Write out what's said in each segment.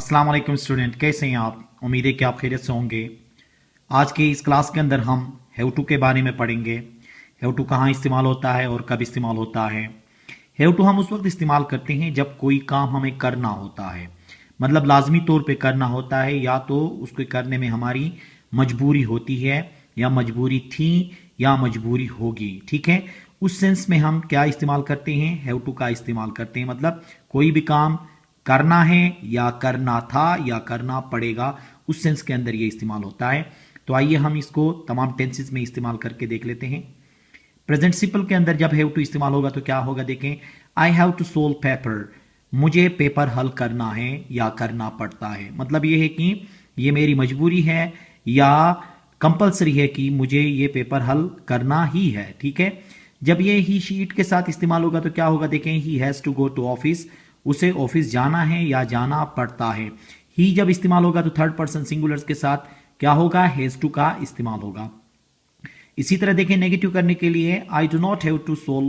अस्सलाम वालेकुम स्टूडेंट, कैसे हैं आप? उम्मीद है कि आप खैरियत से होंगे। आज की इस क्लास के अंदर हम हैव टू के बारे में पढ़ेंगे। हैव टू कहाँ इस्तेमाल होता है और कब इस्तेमाल होता है। हैव टू हम उस वक्त इस्तेमाल करते हैं जब कोई काम हमें करना होता है, मतलब लाजमी तौर पे करना होता है, या तो उसको करने में हमारी मजबूरी होती है, या मजबूरी थी, या मजबूरी होगी। ठीक है, उस सेंस में हम क्या इस्तेमाल करते हैं? हैव टू का इस्तेमाल करते हैं। मतलब कोई भी काम करना है, या करना था, या करना पड़ेगा, उस सेंस के अंदर ये इस्तेमाल होता है। तो आइए हम इसको तमाम टेंसेस में इस्तेमाल करके देख लेते हैं। प्रेजेंट सिंपल के अंदर जब हैव टू इस्तेमाल होगा तो क्या होगा, देखें। I have to solve paper, मुझे पेपर हल करना है या करना पड़ता है। मतलब ये है कि ये मेरी मजबूरी है या कंपलसरी है कि मुझे ये पेपर हल करना ही है। ठीक है, जब ये ही शीट के साथ इस्तेमाल होगा तो क्या होगा, देखें। He has to go to office, उसे ऑफिस जाना है या जाना पड़ता है। ही जब इस्तेमाल होगा तो थर्ड पर्सन सिंगुलर्स के साथ क्या होगा, हैज टू का इस्तेमाल होगा। इसी तरह देखें, नेगेटिव करने के लिए I do not have to solve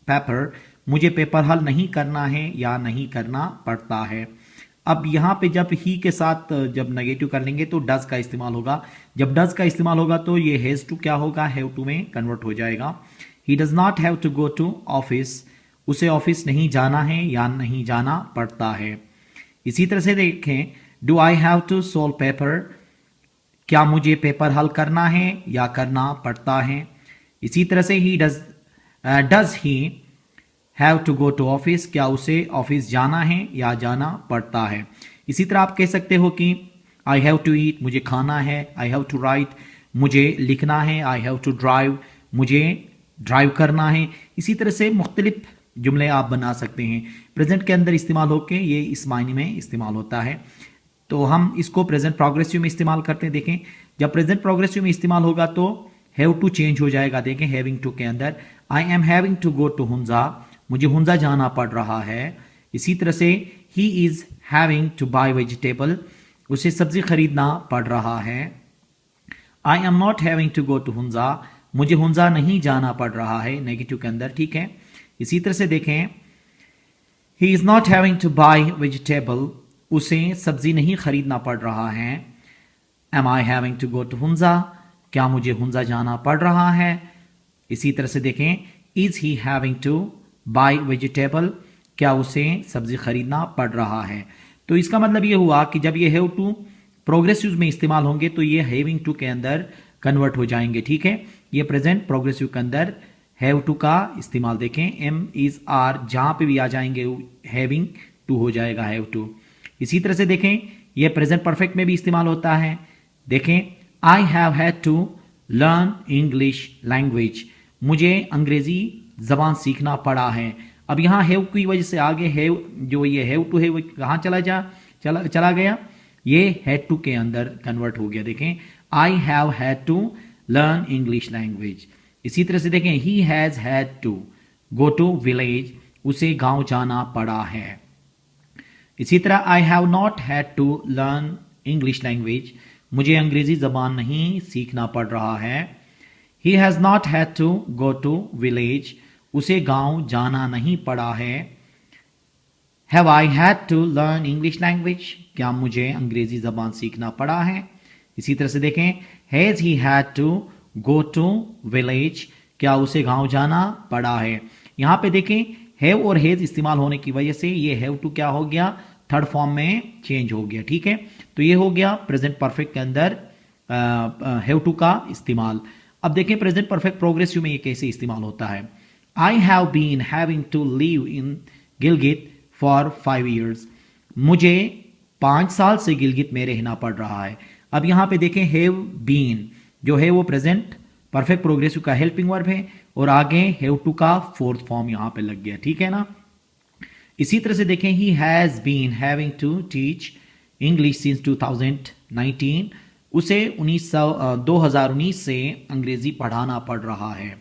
paper, मुझे पेपर हल नहीं करना है या नहीं करना पड़ता है। अब यहां पे जब ही के साथ जब नेगेटिव कर लेंगे तो डज का इस्तेमाल होगा। जब डज का इस्तेमाल होगा तो ये हैज टू क्या होगा, हैव टू में कन्वर्ट हो जाएगा। He does not have to go to office, उसे ऑफिस नहीं जाना है या नहीं जाना पड़ता है। इसी तरह से देखें, do I have to solve paper, क्या मुझे पेपर हल करना है या करना पड़ता है। इसी तरह से ही does he have to go to office, क्या उसे ऑफिस जाना है या जाना पड़ता है। इसी तरह आप कह सकते हो कि आई हैव टू ईट, मुझे खाना है। आई हैव टू राइट, मुझे लिखना है। आई हैव टू ड्राइव, मुझे ड्राइव करना है। इसी तरह से मुख्तलिफ जुमले आप बना सकते हैं। प्रेजेंट के अंदर इस्तेमाल होके ये इस मायने में इस्तेमाल होता है। तो हम इसको प्रेजेंट प्रोग्रेसिव में इस्तेमाल करते हैं। देखें, जब प्रेजेंट प्रोग्रेसिव में इस्तेमाल होगा तो हैव टू चेंज हो जाएगा। देखें, हैविंग टू के अंदर I am having to go to Hunza, मुझे हुंजा जाना पड़ रहा है। इसी तरह से he is having to buy vegetable, उसे सब्जी खरीदना पड़ रहा है। I am not having to go to Hunza, मुझे हुंजा नहीं जाना पड़ रहा है, नेगेटिव के अंदर। ठीक है, इसी तरह से देखें, he is not having to buy vegetable, उसे सब्जी नहीं खरीदना पड़ रहा है। Am I having to go to Hunza, क्या मुझे हुंजा जाना पड़ रहा है। इसी तरह से देखें, is he having to buy vegetable, क्या उसे सब्जी खरीदना पड़ रहा है। तो इसका मतलब ये हुआ कि जब ये हैव टू प्रोग्रेसिव में इस्तेमाल होंगे तो ये हैविंग टू के अंदर कन्वर्ट हो जाएंगे। ठीक है, ये प्रेजेंट प्रोग्रेसिव के अंदर हैव टू का इस्तेमाल देखें। एम इज आर जहां पे भी आ जाएंगे हैविंग टू हो जाएगा, हैव टू। इसी तरह से देखें, यह प्रेजेंट परफेक्ट में भी इस्तेमाल होता है। देखें, I have had to learn English language, मुझे अंग्रेजी जबान सीखना पड़ा है। अब यहां हैव की वजह से आगे हैव, जो ये हैव टू है वो कहां चला गया, ये हैड टू के अंदर कन्वर्ट हो गया। देखें, I have had to learn English language. इसी तरह से देखें, he has had to go to village, उसे गांव जाना पड़ा है। इसी तरह I have not had to learn English language, मुझे अंग्रेजी जबान नहीं सीखना पड़ रहा है। He has not had to go to village, उसे गांव जाना नहीं पड़ा है। Have I had to learn English language, क्या मुझे अंग्रेजी जबान सीखना पड़ा है। इसी तरह से देखें, has he had to go to village, क्या उसे गांव जाना पड़ा है। यहां पे देखें, हैव और हैज इस्तेमाल होने की वजह से ये हैव टू क्या हो गया, थर्ड फॉर्म में चेंज हो गया। ठीक है, तो ये हो गया प्रेजेंट परफेक्ट के अंदर हैव टू का इस्तेमाल। अब देखें, प्रेजेंट परफेक्ट प्रोग्रेसिव में ये कैसे इस्तेमाल होता है। I have been having to live in Gilgit for 5 years, मुझे 5 साल से गिलगित में रहना पड़ रहा है। अब यहां पे देखें, हैव बीन जो है वो प्रेजेंट परफेक्ट प्रोग्रेसिव का हेल्पिंग वर्ब है, और आगे हैव टू का फोर्थ फॉर्म यहां पे लग गया। ठीक है ना। इसी तरह से देखें, he has been having to teach English since 2019, उसे 2019 से अंग्रेजी पढ़ाना पड़ रहा है।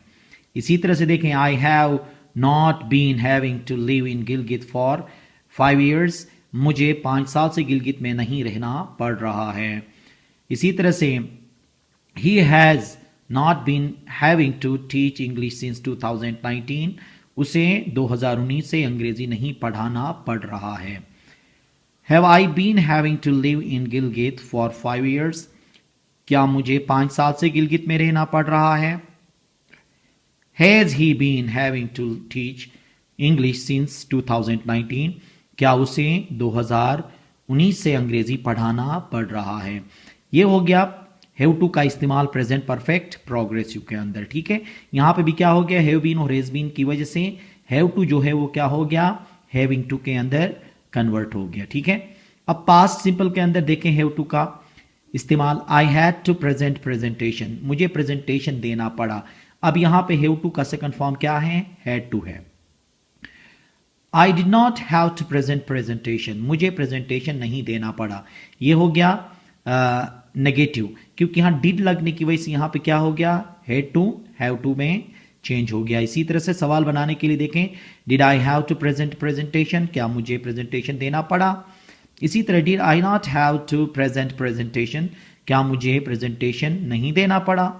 इसी तरह से देखें, I have not been having to live in Gilgit for 5 years, मुझे 5 साल से गिलगित में नहीं रहना पड़ रहा है। इसी तरह से he has not been having to teach English since 2019, उसे 2019 से अंग्रेजी नहीं पढ़ाना पड़ रहा है। Have I been having to live in Gilgit for 5 years? क्या मुझे 5 साल से गिलगित में रहना पड़ रहा है? Has he been having to teach English since 2019? क्या उसे 2019 से अंग्रेजी पढ़ाना पड़ रहा है? ये हो गया हैव टू का इस्तेमाल प्रेजेंट परफेक्ट प्रोग्रेसिव के अंदर। ठीक है, यहां पे भी क्या हो गया, हैव बीन और हैज बीन की वजह से हैव टू जो है वो क्या हो गया, हैविंग टू के अंदर कन्वर्ट हो गया। ठीक है, अब पास्ट सिंपल के अंदर देखें हैव टू का इस्तेमाल, I had to present presentation, मुझे प्रेजेंटेशन देना पड़ा। अब यहां पे हैव टू का सेकंड फॉर्म क्या है, हैड टू है। I did not have to present presentation, मुझे प्रेजेंटेशन नहीं देना पड़ा। ये हो गया नेगेटिव, क्योंकि यहां डिड लगने की वजह से यहां पे क्या हो गया, हैड टू हैव टू में चेंज हो गया। इसी तरह से सवाल बनाने के लिए देखें, did I have to present presentation, क्या मुझे प्रेजेंटेशन देना पड़ा। इसी तरह did I not have to present presentation, क्या मुझे प्रेजेंटेशन नहीं देना पड़ा।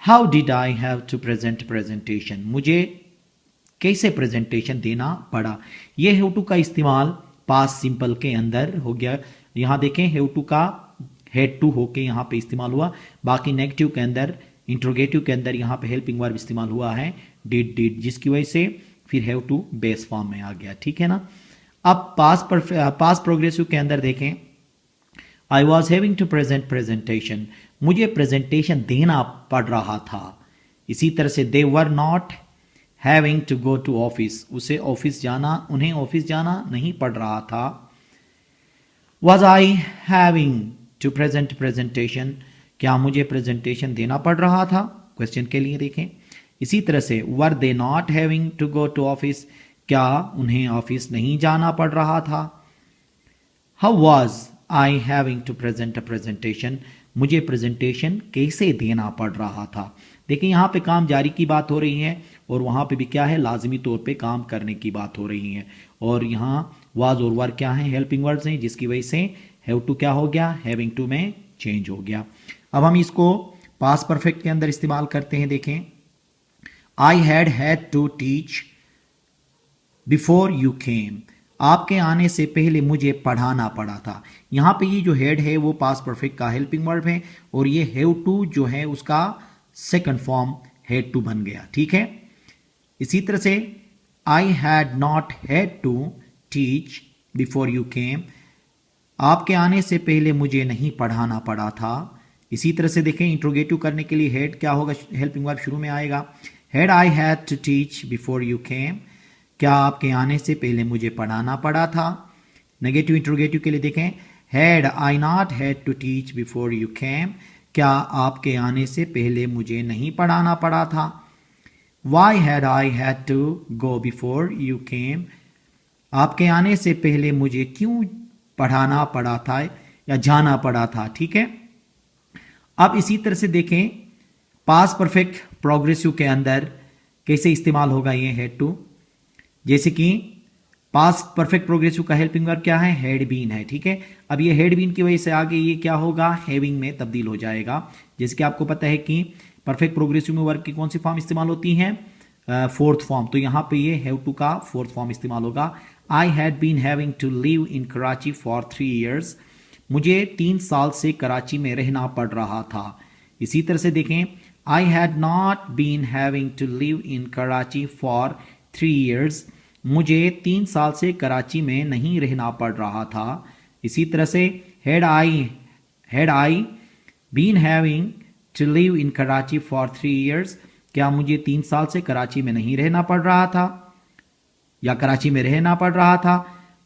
How did I have to present presentation, मुझे कैसे प्रेजेंटेशन देना पड़ा। यह हैव टू का इस्तेमाल पास्ट सिंपल के अंदर हो गया। यहां देखें हैव टू का हैड टू होके यहां पे इस्तेमाल हुआ, बाकी नेगेटिव के अंदर इंट्रोगेटिव के अंदर यहां पे हेल्पिंग वर्ब इस्तेमाल हुआ है डिड, जिसकी वजह से फिर हैव टू बेस फॉर्म में आ गया। ठीक है ना। अब पास्ट प्रोग्रेसिव के अंदर देखें, I was having to present presentation, मुझे प्रेजेंटेशन देना पड़ रहा था। इसी तरह से they were not having to go to office, उसे ऑफिस जाना, उन्हें ऑफिस जाना नहीं पड़ रहा था। Was I having to present presentation, क्या मुझे प्रेजेंटेशन देना पड़ रहा था, क्वेश्चन के लिए देखें। इसी तरह से were they not having to go to office, क्या उन्हें ऑफिस नहीं जाना पड़ रहा था। How was I having to present a presentation, मुझे प्रेजेंटेशन कैसे देना पड़ रहा था। देखिए यहाँ पे काम जारी की बात हो रही है और वहां पे भी क्या है, लाजमी तौर पे काम करने की बात हो रही है। और यहाँ वाज और वर क्या है, हेल्पिंग वर्ड्स हैं, जिसकी वजह से हैव टू क्या हो गया, हैविंग टू में चेंज हो गया। अब हम इसको पास्ट परफेक्ट के अंदर इस्तेमाल करते हैं। देखें, I had to teach before you came, आपके आने से पहले मुझे पढ़ाना पड़ा था। यहां पे ये जो हेड है वो पास्ट परफेक्ट का हेल्पिंग वर्ब है और ये हैव टू जो है उसका सेकंड फॉर्म हैड टू बन गया। ठीक है, इसी तरह से I had not had to teach before you came, आपके आने से पहले मुझे नहीं पढ़ाना पड़ा था। इसी तरह से देखें, इंट्रोगेटिव करने के लिए हेड क्या होगा, हेल्पिंग वर्ब शुरू में आएगा। Had I had to teach before you came, क्या आपके आने से पहले मुझे पढ़ाना पड़ा था। नेगेटिव इंट्रोगेटिव के लिए देखें, had I not had to teach before you came, क्या आपके आने से पहले मुझे नहीं पढ़ाना पड़ा था। Why had I had to go before you came, आपके आने से पहले मुझे क्यों पढ़ाना पड़ा था या जाना पड़ा था। ठीक है, अब इसी तरह से देखें पास्ट परफेक्ट प्रोग्रेसिव के अंदर कैसे इस्तेमाल होगा ये हैड टू। जैसे कि पास्ट परफेक्ट प्रोग्रेसिव का हेल्पिंग वर्ब क्या है, हैड बीन है। ठीक है, अब ये हैड बीन की वजह से आगे ये क्या होगा, हैविंग में तब्दील हो जाएगा। जैसे कि आपको पता है कि परफेक्ट प्रोग्रेसिव में वर्ब की कौन सी फॉर्म इस्तेमाल होती है, फोर्थ फॉर्म, तो यहां पे ये हैव टू का फोर्थ फॉर्म इस्तेमाल होगा। I had been having to live in Karachi for 3 years, मुझे 3 साल से कराची में रहना पड़ रहा था। इसी तरह से देखें, I had not been having to live in Karachi for 3 years, मुझे 3 साल से कराची में नहीं रहना पड़ रहा था। इसी तरह से had I been having to live in Karachi for 3 years, क्या मुझे 3 साल से कराची में नहीं रहना पड़ रहा था या कराची में रहना पड़ रहा था।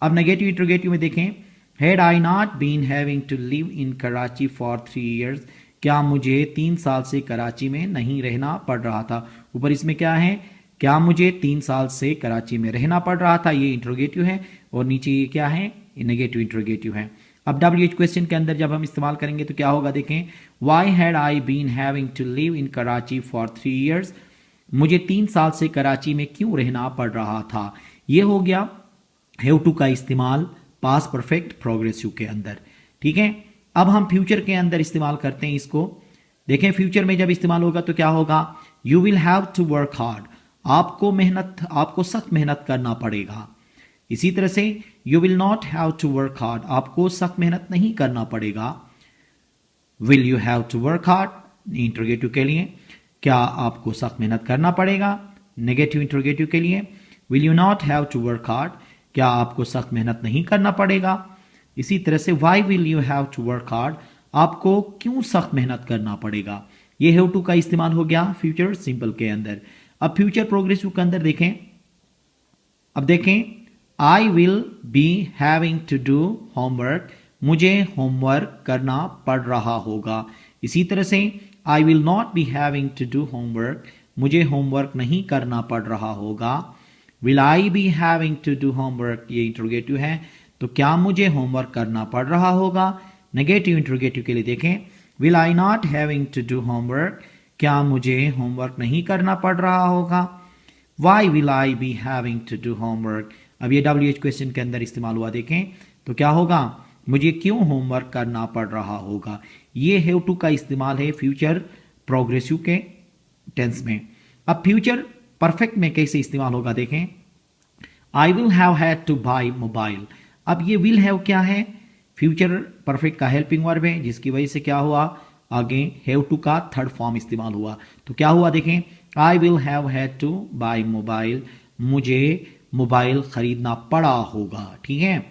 अब नेगेटिव इंट्रोगेटिव में देखें, had I not been having to live in Karachi for 3 years, क्या मुझे 3 साल से कराची में नहीं रहना पड़ रहा था। ऊपर इसमें क्या है, क्या मुझे 3 साल से कराची में रहना पड़ रहा था, ये इंट्रोगेटिव है और नीचे ये क्या है, नेगेटिव इंट्रोगेटिव है। अब WH क्वेश्चन के अंदर जब हम इस्तेमाल करेंगे तो क्या होगा, देखें, why had I been having to live in Karachi for 3 years, मुझे 3 साल से कराची में क्यों रहना पड़ रहा था। ये हो गया हैव टू का इस्तेमाल पास्ट परफेक्ट प्रोग्रेसिव के अंदर। ठीक है, अब हम फ्यूचर के अंदर इस्तेमाल करते हैं इसको। देखें, फ्यूचर में जब इस्तेमाल होगा तो क्या होगा, you will have to work hard, आपको सख्त मेहनत करना पड़ेगा। इसी तरह से you will not have to work hard, आपको सख्त मेहनत नहीं करना पड़ेगा। Will you have to work hard interrogative के लिए, क्या आपको सख्त मेहनत करना पड़ेगा। नेगेटिव इंट्रोगेटिव के लिए will you not have to work hard, क्या आपको सख्त मेहनत नहीं करना पड़ेगा। इसी तरह से why will you have to work hard, आपको क्यों सख्त मेहनत करना पड़ेगा। ये हैव टू का इस्तेमाल हो गया फ्यूचर सिंपल के अंदर। अब फ्यूचर प्रोग्रेसिव के अंदर देखें, अब देखें I will be having to do homework, मुझे होमवर्क करना पड़ रहा होगा। इसी तरह से I will not be having to do homework, मुझे होमवर्क नहीं करना पड़ रहा होगा। Will I be having to do homework, ये इंट्रोगेटिव है, तो क्या मुझे होमवर्क करना पड़ रहा होगा। नेगेटिव इंट्रोगेटिव के लिए देखें, will I not having to do homework, क्या मुझे होमवर्क नहीं करना पड़ रहा होगा। Why will I be having to do homework, अब ये WH क्वेश्चन के अंदर इस्तेमाल हुआ, देखें तो क्या होगा, मुझे क्यों होमवर्क करना पड़ रहा होगा। ये हैव टू का इस्तेमाल है फ्यूचर प्रोग्रेसिव के टेंस में। अब फ्यूचर परफेक्ट में कैसे इस्तेमाल होगा, देखें I will have had two by mobile. अब ये विल हैव क्या है, फ्यूचर परफेक्ट का हेल्पिंग वर्ब है, जिसकी वजह से क्या हुआ, आगे हैव टू का थर्ड फॉर्म इस्तेमाल हुआ। तो क्या हुआ, देखें I will have had two by mobile, मुझे मोबाइल खरीदना पड़ा होगा। ठीक है।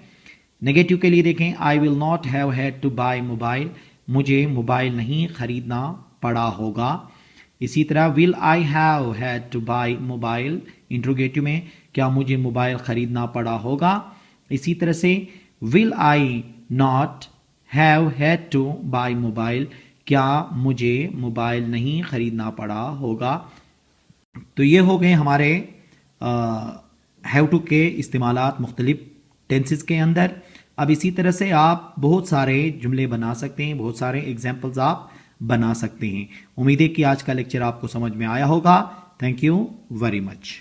नेगेटिव के लिए देखें, I will not have had two by mobile, मुझे मोबाइल नहीं खरीदना पड़ा होगा। इसी तरह will I have had two by mobile, interrogative में क्या मुझे मोबाइल खरीदना पड़ा होगा। इसी तरह से will I not have had two by mobile, क्या मुझे मोबाइल नहीं खरीदना पड़ा होगा। तो ये हो गए हमारे हैव टू के इस्तेमालात मुख्तलिफ टेंसेस के अंदर। अब इसी तरह से आप बहुत सारे जुमले बना सकते हैं, बहुत सारे एग्जाम्पल्स आप बना सकते हैं। उम्मीद है कि आज का लेक्चर आपको समझ में आया होगा। Thank you very much.